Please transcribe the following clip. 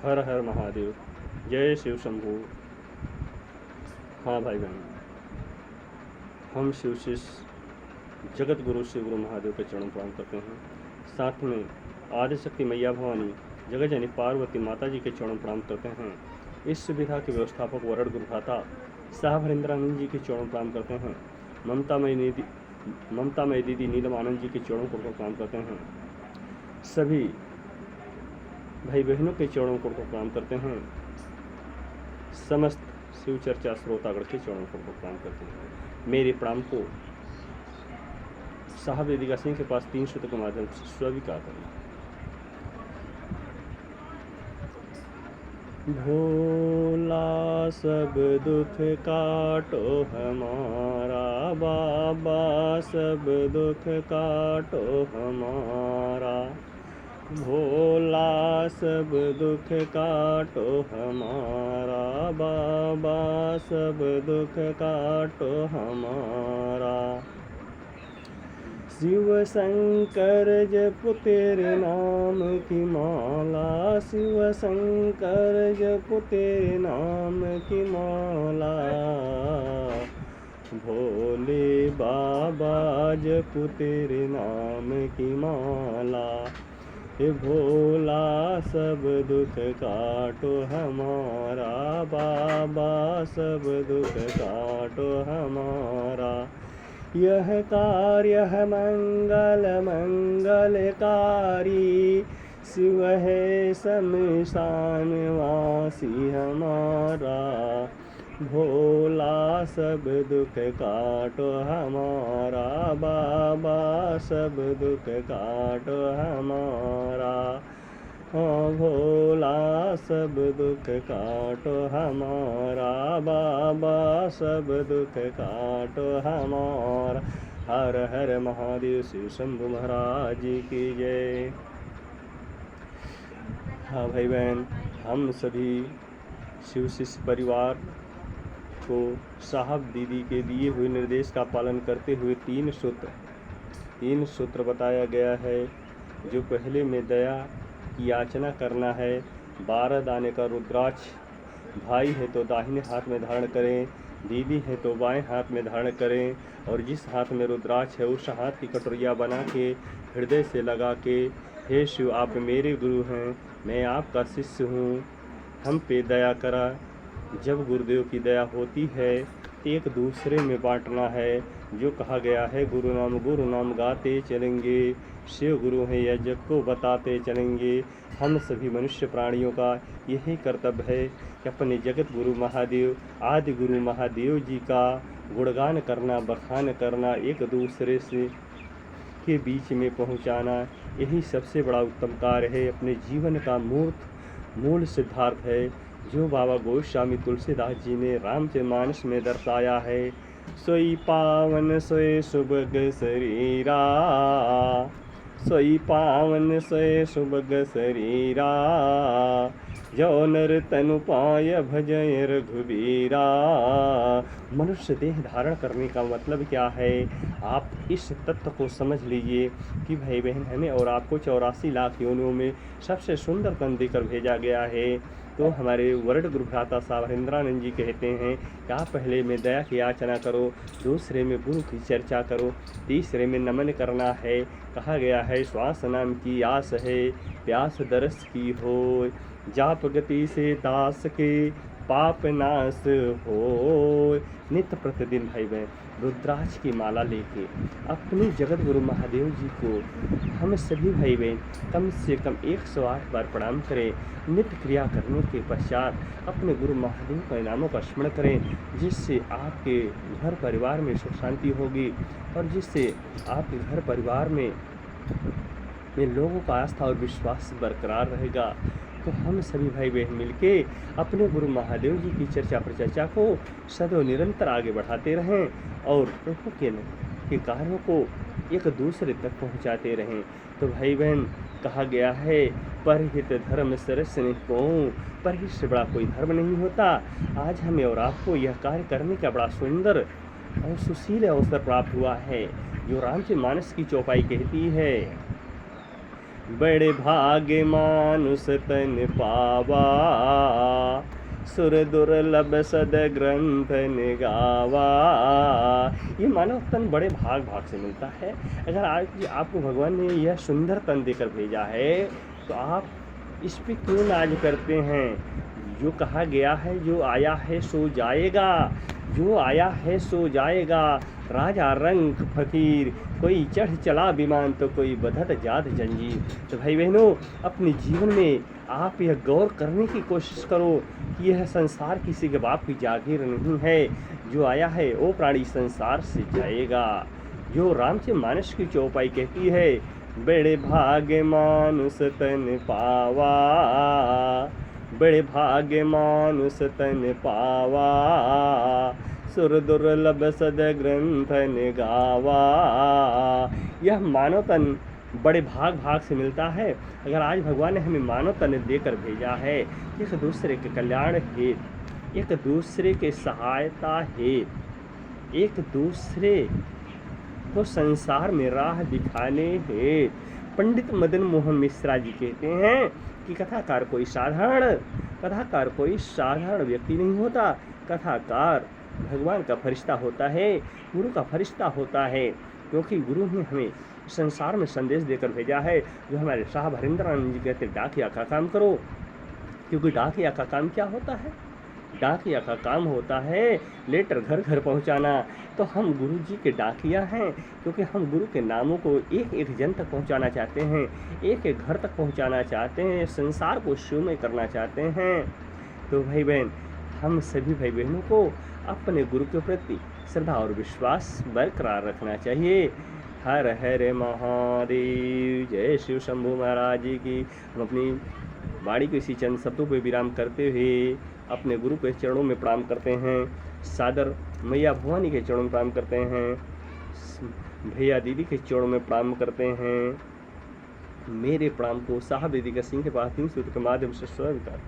हर हर महादेव। जय शिव शंभू। हाँ भाई बहन, हम शिव शिष्य जगत गुरु शिव गुरु महादेव के चरण प्रणाम करते हैं। साथ में आदिशक्ति मैया भवानी जगत जननी पार्वती माता जी के चरण प्रणाम करते हैं। इस सुविधा के व्यवस्थापक वरण गुरुभ्राता साहब हरिंद्रानंद जी के चरण प्रणाम करते हैं। ममतामयी दीदी नीलम आनंद जी के चरणों को प्रणाम करते हैं। सभी भाई बहनों के चरणों को प्रणाम करते हैं। समस्त शिव चर्चा श्रोतागण के चरणों को प्रणाम करते हैं। मेरे प्रणाम को साहब वेदिका सिंह के पास 3 सूत्र के माध्यम से स्वीकार करें। भोला सब दुख काटो हमारा, बाबा सब दुख काटो हमारा। भोला सब दुख काटो हमारा, बाबा सब दुख काटो हमारा। शिव शंकर जप तेरे नाम की माला, शिव शंकर जप तेरे नाम की माला। भोले बाबा जप तेरे नाम की माला। हे भोला सब दुख काटो हमारा, बाबा सब दुख काटो हमारा। यह कार्य है मंगल मंगलकारी, शिव है शमशान वासी हमारा। भोला सब दुख काटो हमारा, बाबा सब दुख काटो हमारा। भोला सब दुख काटो हमारा, बाबा सब दुख काटो हमारा। हर हर महादेव। शिव शंभु महाराज की जय। हाँ भाई बहन, हम सभी शिव शिष्य परिवार को साहब दीदी के दिए हुए निर्देश का पालन करते हुए 3 सूत्र बताया गया है। जो पहले में दया की याचना करना है। 12 दाने का रुद्राक्ष भाई है तो दाहिने हाथ में धारण करें, दीदी है तो बाएं हाथ में धारण करें, और जिस हाथ में रुद्राक्ष है उस हाथ की कटोरिया बना के हृदय से लगा के, हे शिव आप मेरे गुरु हैं, मैं आपका शिष्य हूँ, हम पे दया करा। जब गुरुदेव की दया होती है एक दूसरे में बांटना है। जो कहा गया है गुरु नाम गाते चलेंगे, शिव गुरु हैं यह जग को बताते चलेंगे। हम सभी मनुष्य प्राणियों का यही कर्तव्य है कि अपने जगत गुरु महादेव आदि गुरु महादेव जी का गुणगान करना, बखान करना, एक दूसरे से के बीच में पहुंचाना, यही सबसे बड़ा उत्तम कार्य है। अपने जीवन का मूल सिद्धार्थ है जो बाबा गोस्वामी तुलसीदास जी ने रामचरितमानस में दर्शाया है। सोई पावन सोए सुभग शरीरा, सोई पावन सोए सुभग शरीरा, जो नर तनु पाय भजय रघुबीरा। मनुष्य देह धारण करने का मतलब क्या है? आप इस तत्व को समझ लीजिए कि भाई बहन हमें और आपको 84 लाख योनियों में सबसे सुंदर तन देकर भेजा गया है। तो हमारे वरण गुरुभ्राता साहब हरिंद्रानंद जी कहते हैं कि आप पहले में दया की याचना करो, दूसरे में गुरु की चर्चा करो, तीसरे में नमन करना है। कहा गया है श्वास नाम की आस है, प्यास दरस की हो, जाप गति से दास के पाप नाश हो। नित्य प्रतिदिन भाई बहन रुद्राक्ष की माला लेके अपने जगत गुरु महादेव जी को हम सभी भाई बहन कम से कम 108 बार प्रणाम करें। नित्य क्रिया करने के पश्चात अपने गुरु महादेव के नामों का स्मरण करें, जिससे आपके घर परिवार में सुख शांति होगी और जिससे आपके घर परिवार में लोगों का आस्था और विश्वास बरकरार रहेगा। तो हम सभी भाई बहन मिलके अपने गुरु महादेव जी की चर्चा प्रचर्चा को सदैव निरंतर आगे बढ़ाते रहें और प्रभु के कार्यों को एक दूसरे तक पहुंचाते रहें। तो भाई बहन कहा गया है परहित धर्म सरस नहीं कहूँ, परहित से बड़ा कोई धर्म नहीं होता। आज हमें और आपको यह कार्य करने का बड़ा सुंदर और सुशील अवसर प्राप्त हुआ है। जो रामचरितमानस की चौपाई कहती है बड़े भाग्य मानुष तन पावा, सुर दुर्लभ सद ग्रंथ निगावा। ये मानव तन बड़े भाग भाग से मिलता है। अगर आज आपको भगवान ने यह सुंदर तन देकर भेजा है तो आप इस पे क्यों नाज करते हैं? जो कहा गया है, जो आया है सो जाएगा, जो आया है सो जाएगा। राजा रंग फकीर, कोई चढ़ चला विमान तो कोई बधत जात जंजीर। तो भाई बहनों, अपने जीवन में आप यह गौर करने की कोशिश करो कि यह संसार किसी के बाप की जागीर नहीं है। जो आया है वो प्राणी संसार से जाएगा। जो रामचरितमानस की चौपाई कहती है, बड़े भाग्य मानुष तन पावा, बड़े भाग्य मानुष तन पावा, सुर दुर्लभ सद ग्रंथ निगावा। यह मानव तन बड़े भाग भाग से मिलता है। अगर आज भगवान ने हमें मानव तन देकर भेजा है, एक दूसरे के कल्याण हेतु, एक दूसरे के सहायता हेतु, एक दूसरे को संसार में राह दिखाने हेतु। पंडित मदन मोहन मिश्रा जी कहते हैं कि कथाकार कोई साधारण व्यक्ति नहीं होता। कथाकार भगवान का फरिश्ता होता है, गुरु का फरिश्ता होता है, क्योंकि गुरु ने हमें संसार में संदेश देकर भेजा है। जो हमारे साहब हरिंद्रानंद जी कहते हैं, डाकिया का काम करो। क्योंकि डाकिया का काम क्या होता है? डाकिया का काम होता है लेटर घर घर पहुंचाना। तो हम गुरु जी के डाकिया हैं, क्योंकि हम गुरु के नामों को एक एक जन तक पहुंचाना चाहते हैं, एक एक घर तक पहुंचाना चाहते हैं, संसार को शिवमय करना चाहते हैं। तो भाई बहन, हम सभी भाई बहनों को अपने गुरु के प्रति श्रद्धा और विश्वास बरकरार रखना चाहिए। हर हर महादेव। जय शिव शंभू महाराज जी की। हम अपनी वाणी को इसी चंद शब्दों पर विराम करते हुए अपने गुरु के चरणों में प्रणाम करते हैं। सादर मैया भवानी के चरणों में प्रणाम करते हैं। भैया दीदी के चरणों में प्रणाम करते हैं। मेरे प्रणाम को साहब दीदी का सिंह के पास 3 सूत्र के माध्यम से स्वीकार।